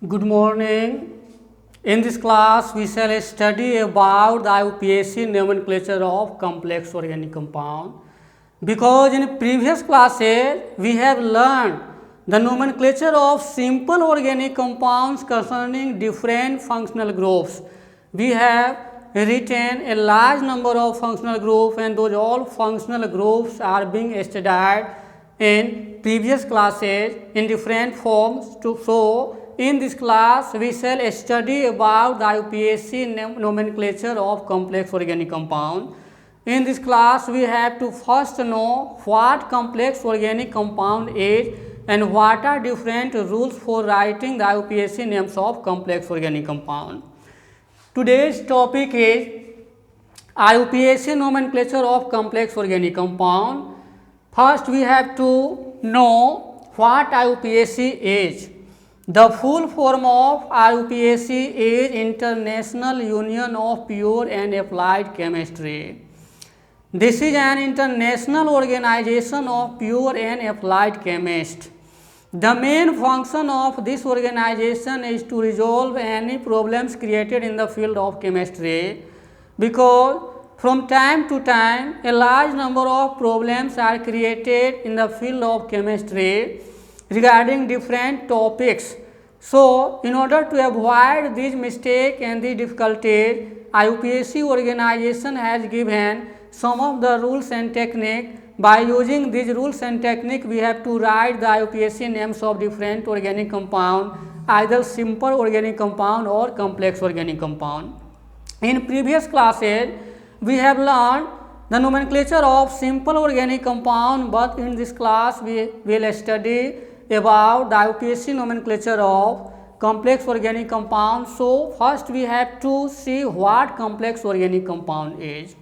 Good morning. In this class, we shall study about the IUPAC nomenclature of complex organic compound. Because in previous classes, we have learned the nomenclature of simple organic compounds concerning different functional groups. We have written a large number of functional groups, and those all functional groups are being studied in previous classes in different forms. So, in this class, we shall study about the IUPAC nomenclature of complex organic compound. In this class, we have to first know what complex organic compound is and what are different rules for writing the IUPAC names of complex organic compound. Today's topic is IUPAC nomenclature of complex organic compound. First, we have to know what IUPAC is. The full form of IUPAC is International Union of Pure and Applied Chemistry. This is an international organization of pure and applied chemists. The main function of this organization is to resolve any problems created in the field of chemistry, because from time to time a large number of problems are created in the field of chemistry regarding different topics. So, in order to avoid these mistakes and these difficulties, IUPAC organization has given some of the rules and techniques. By using these rules and techniques, we have to write the IUPAC names of different organic compound, either simple organic compound or complex organic compound. In previous classes, we have learned the nomenclature of simple organic compound, but in this class we will study about the IUPAC nomenclature of complex organic compound. So, first we have to see what complex organic compound is.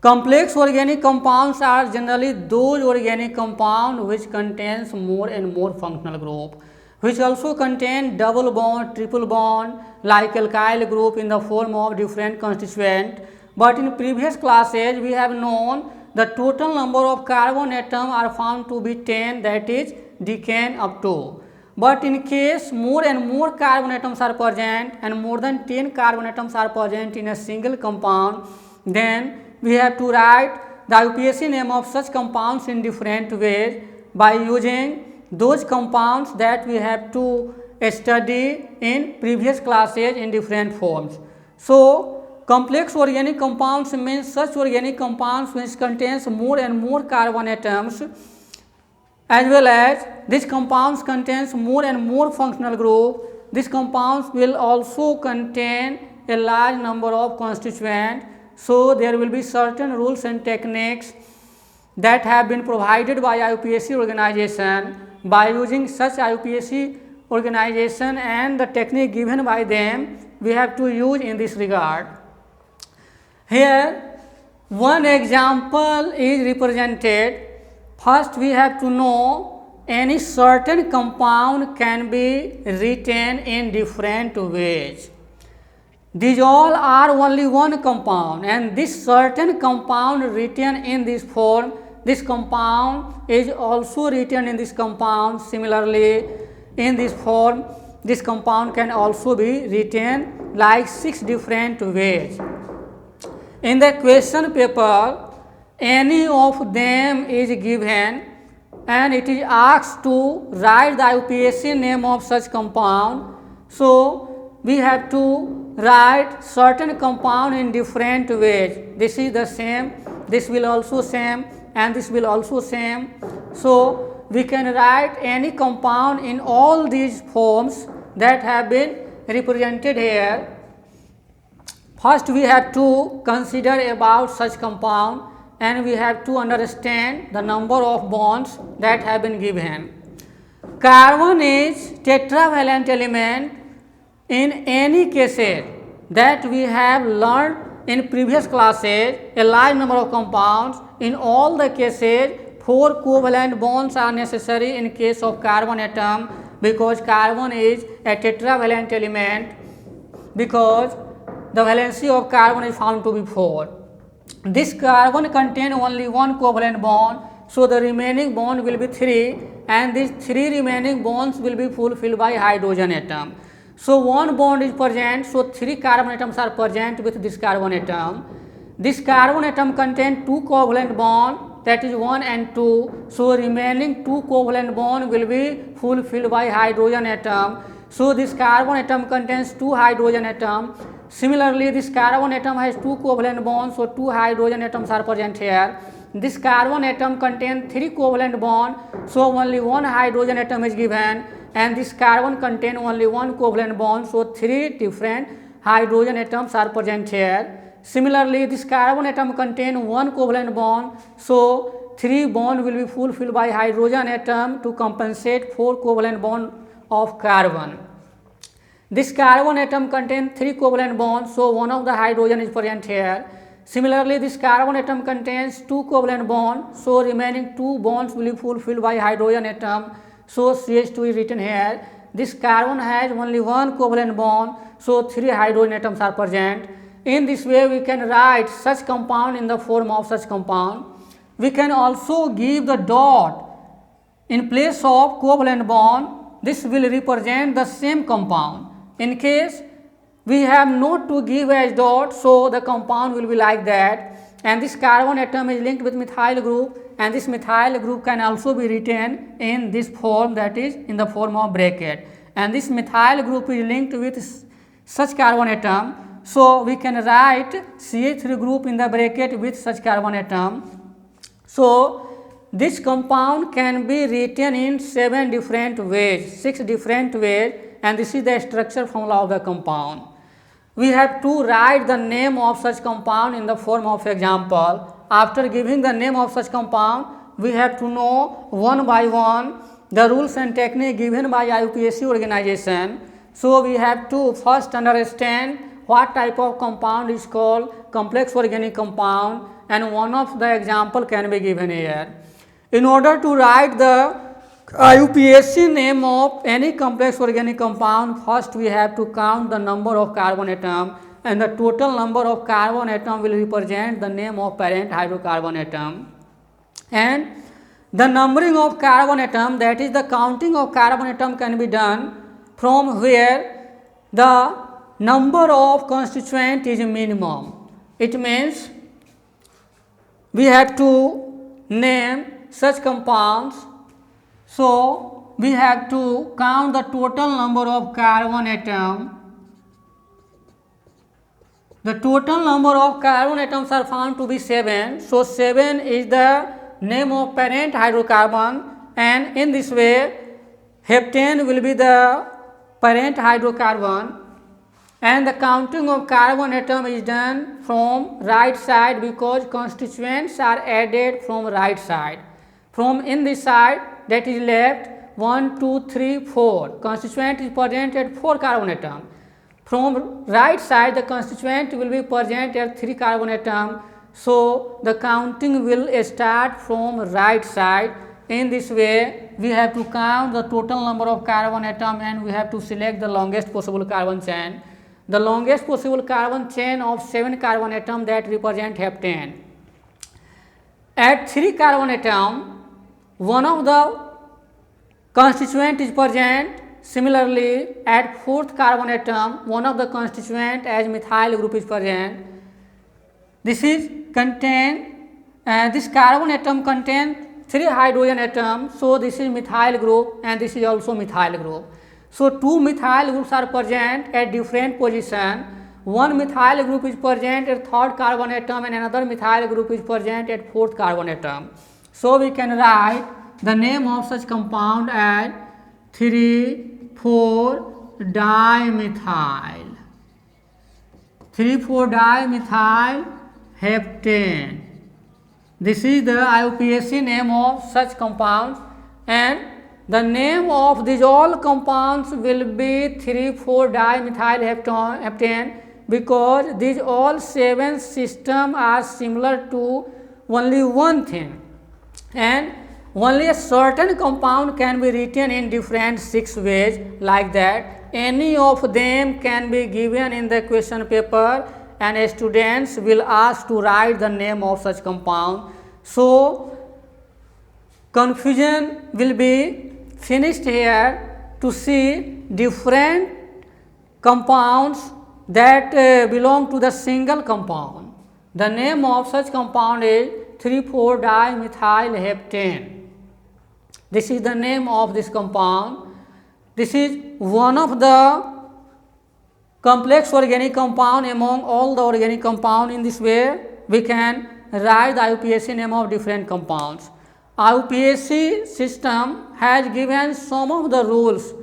Complex organic compounds are generally those organic compounds which contains more and more functional group, which also contain double bond, triple bond, like alkyl group in the form of different constituent. But in previous classes, we have known the total number of carbon atoms are found to be 10, that is decane up to. But in case more and more carbon atoms are present and more than 10 carbon atoms are present in a single compound, then we have to write the IUPAC name of such compounds in different ways by using those compounds that we have to study in previous classes in different forms. So, complex organic compounds means such organic compounds which contains more and more carbon atoms, as well as these compounds contains more and more functional group. These compounds will also contain a large number of constituents. So, there will be certain rules and techniques that have been provided by IUPAC organization. By using such IUPAC organization and the technique given by them, we have to use in this regard. Here, one example is represented. First, we have to know any certain compound can be written in different ways. These all are only one compound, and this certain compound written in this form, this compound is also written in this compound. Similarly, in this form, this compound can also be written like 6 different ways. In the question paper, any of them is given and it is asked to write the IUPAC name of such compound. So, we have to write certain compound in different ways. This is the same, this will also same, and this will also same. So, we can write any compound in all these forms that have been represented here. First, we have to consider about such compound, and we have to understand the number of bonds that have been given. Carbon is tetravalent element in any cases that we have learned in previous classes. A large number of compounds, in all the cases 4 covalent bonds are necessary in case of carbon atom, because carbon is a tetravalent element, because the valency of carbon is found to be 4. This carbon contains only one covalent bond, So the remaining bond will be 3, and these 3 remaining bonds will be fulfilled by hydrogen atom. So one bond is present, so 3 carbon atoms are present with this carbon atom. This carbon atom contains 2 covalent bonds, that is 1 and 2. So remaining 2 covalent bonds will be fulfilled by hydrogen atom. So this carbon atom contains 2 hydrogen atoms. Similarly, this carbon atom has 2 covalent bonds, so 2 hydrogen atoms are present here. This carbon atom contains 3 covalent bonds, so only 1 hydrogen atom is given, and this carbon contains only 1 covalent bond, so 3 different hydrogen atoms are present here. Similarly, this carbon atom contains 1 covalent bond, so 3 bonds will be fulfilled by hydrogen atom to compensate 4 covalent bond of carbon. This carbon atom contains 3 covalent bonds, so 1 of the hydrogen is present here. Similarly, this carbon atom contains 2 covalent bonds, so remaining 2 bonds will be fulfilled by hydrogen atom, so CH2 is written here. This carbon has only 1 covalent bond, so 3 hydrogen atoms are present. In this way, we can write such compound in the form of such compound. We can also give the dot in place of covalent bond. This will represent the same compound. In case we have not to give as dot, so the compound will be like that, and this carbon atom is linked with methyl group, and this methyl group can also be written in this form, that is in the form of bracket, and this methyl group is linked with such carbon atom, so we can write CH3 group in the bracket with such carbon atom. So this compound can be written in 7 different ways, 6 different ways, and this is the structure formula of the compound. We have to write the name of such compound in the form of example. After giving the name of such compound, we have to know one by one the rules and technique given by IUPAC organization. So we have to first understand what type of compound is called complex organic compound, and one of the example can be given here. In order to write the IUPAC name of any complex organic compound, first we have to count the number of carbon atom, and the total number of carbon atom will represent the name of parent hydrocarbon atom. And the numbering of carbon atom, that is the counting of carbon atom, can be done from where the number of constituent is minimum. It means we have to name such compounds. So we have to count the total number of carbon atom. The total number of carbon atoms are found to be 7. So 7 is the name of parent hydrocarbon, and in this way heptane will be the parent hydrocarbon, and the counting of carbon atom is done from right side because constituents are added from right side. From in this side, that is left, 1, 2, 3, 4. Constituent is present at 4 carbon atom. From right side, the constituent will be present at 3 carbon atom. So the counting will start from right side. In this way, we have to count the total number of carbon atom, and we have to select the longest possible carbon chain. The longest possible carbon chain of 7 carbon atom, that represent heptane. At 3 carbon atom, one of the constituent is present. Similarly, at 4th carbon atom, one of the constituent as methyl group is present. This is this carbon atom contains 3 hydrogen atoms, so this is methyl group, and this is also methyl group. So 2 methyl groups are present at different position. One methyl group is present at 3rd carbon atom, and another methyl group is present at 4th carbon atom. So we can write the name of such compound as 3,4-dimethyl. 3,4-dimethyl heptane. This is the IUPAC name of such compounds, and the name of these all compounds will be 3,4-dimethyl heptane because these all 7 systems are similar to only one thing, and only a certain compound can be written in different 6 ways like that. Any of them can be given in the question paper, and students will ask to write the name of such compound. So confusion will be finished here to see different compounds that belong to the single compound. The name of such compound is 3,4-dimethylheptane. This is the name of this compound. This is one of the complex organic compound among all the organic compound. In this way, we can write the IUPAC name of different compounds. IUPAC system has given some of the rules.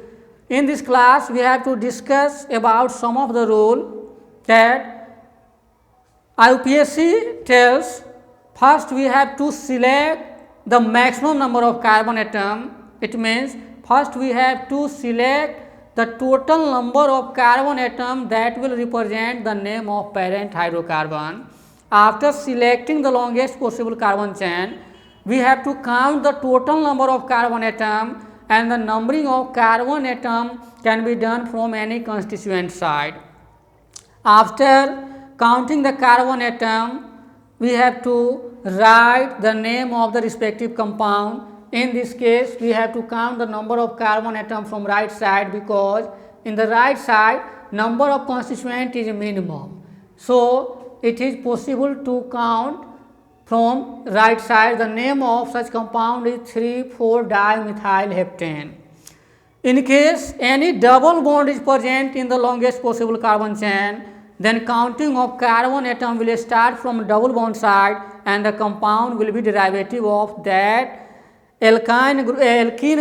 In this class, we have to discuss about some of the rules that IUPAC tells. First, we have to select the maximum number of carbon atom. It means first we have to select the total number of carbon atom that will represent the name of parent hydrocarbon. After selecting the longest possible carbon chain, we have to count the total number of carbon atom, and the numbering of carbon atom can be done from any constituent side. After counting the carbon atom, we have to write the name of the respective compound. In this case, we have to count the number of carbon atom from right side, because in the right side number of constituent is minimum. So it is possible to count from right side. The name of such compound is 3,4-dimethylheptane. In case any double bond is present in the longest possible carbon chain, then counting of carbon atom will start from double bond side, and the compound will be derivative of that alkene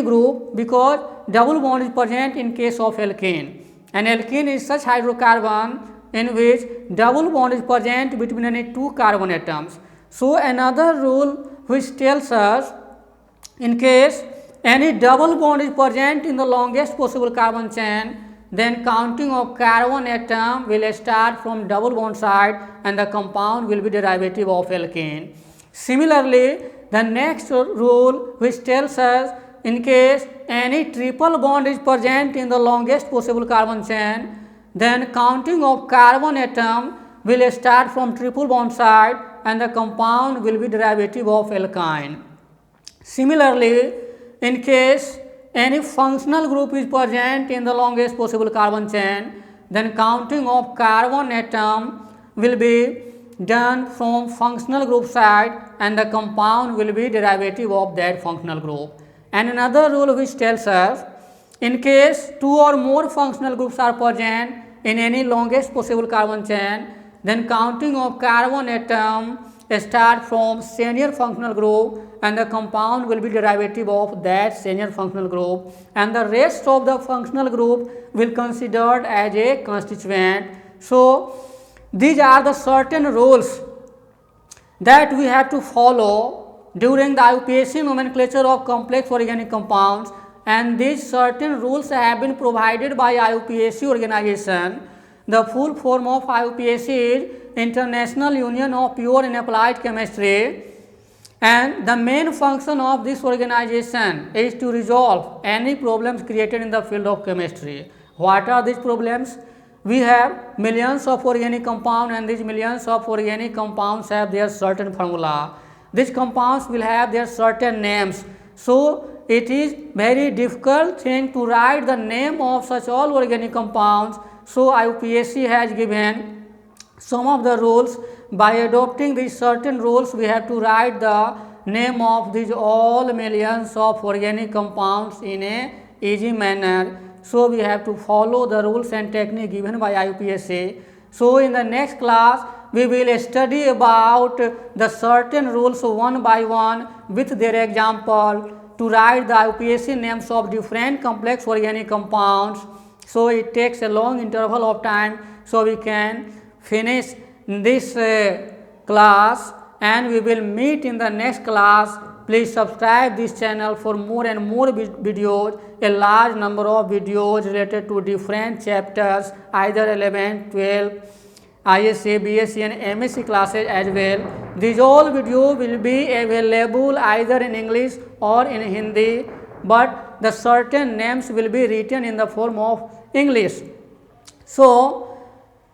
group, because double bond is present in case of alkene. And alkene is such hydrocarbon in which double bond is present between any two carbon atoms. So another rule which tells us, in case any double bond is present in the longest possible carbon chain, then counting of carbon atom will start from double bond side, and the compound will be derivative of alkene. Similarly, the next rule which tells us, in case any triple bond is present in the longest possible carbon chain, then counting of carbon atom will start from triple bond side, and the compound will be derivative of alkyne. Similarly, in case any functional group is present in the longest possible carbon chain, then counting of carbon atom will be done from functional group side, and the compound will be derivative of that functional group. And another rule which tells us, in case two or more functional groups are present in any longest possible carbon chain, then counting of carbon atom start from senior functional group, and the compound will be derivative of that senior functional group, and the rest of the functional group will considered as a constituent. So these are the certain rules that we have to follow during the IUPAC nomenclature of complex organic compounds, and these certain rules have been provided by IUPAC organization. The full form of IUPAC is International Union of Pure and Applied Chemistry, and the main function of this organization is to resolve any problems created in the field of chemistry. What are these problems? We have millions of organic compounds, and these millions of organic compounds have their certain formula. These compounds will have their certain names. So it is very difficult thing to write the name of such all organic compounds. So IUPAC has given some of the rules. By adopting these certain rules, we have to write the name of these all millions of organic compounds in a easy manner. So we have to follow the rules and technique given by IUPAC. So in the next class, we will study about the certain rules one by one with their example to write the IUPAC names of different complex organic compounds. So it takes a long interval of time, so we can finish this class, and we will meet in the next class. Please subscribe this channel for more and more videos, a large number of videos related to different chapters, either 11, 12, ISA, BSc and MSc classes as well. These all videos will be available either in English or in Hindi, but the certain names will be written in the form of English. So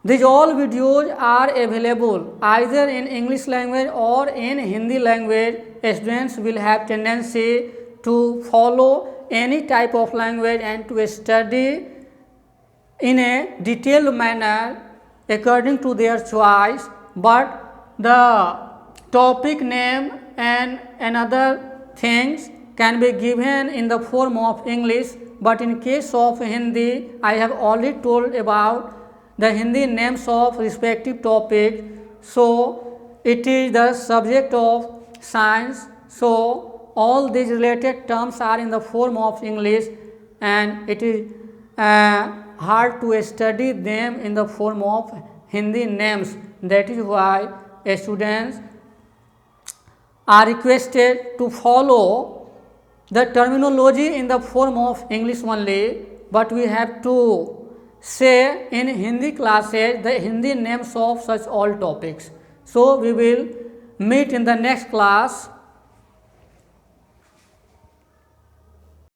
These all videos are available either in English language or in Hindi language. Students will have tendency to follow any type of language and to study in a detailed manner according to their choice, but the topic name and another things can be given in the form of English. But in case of Hindi, I have already told about the Hindi names of respective topic. So it is the subject of science, so all these related terms are in the form of English, and it is hard to study them in the form of Hindi names. That is why students are requested to follow the terminology in the form of English only, but we have to say in Hindi classes the Hindi names of such all topics. So we will meet in the next class.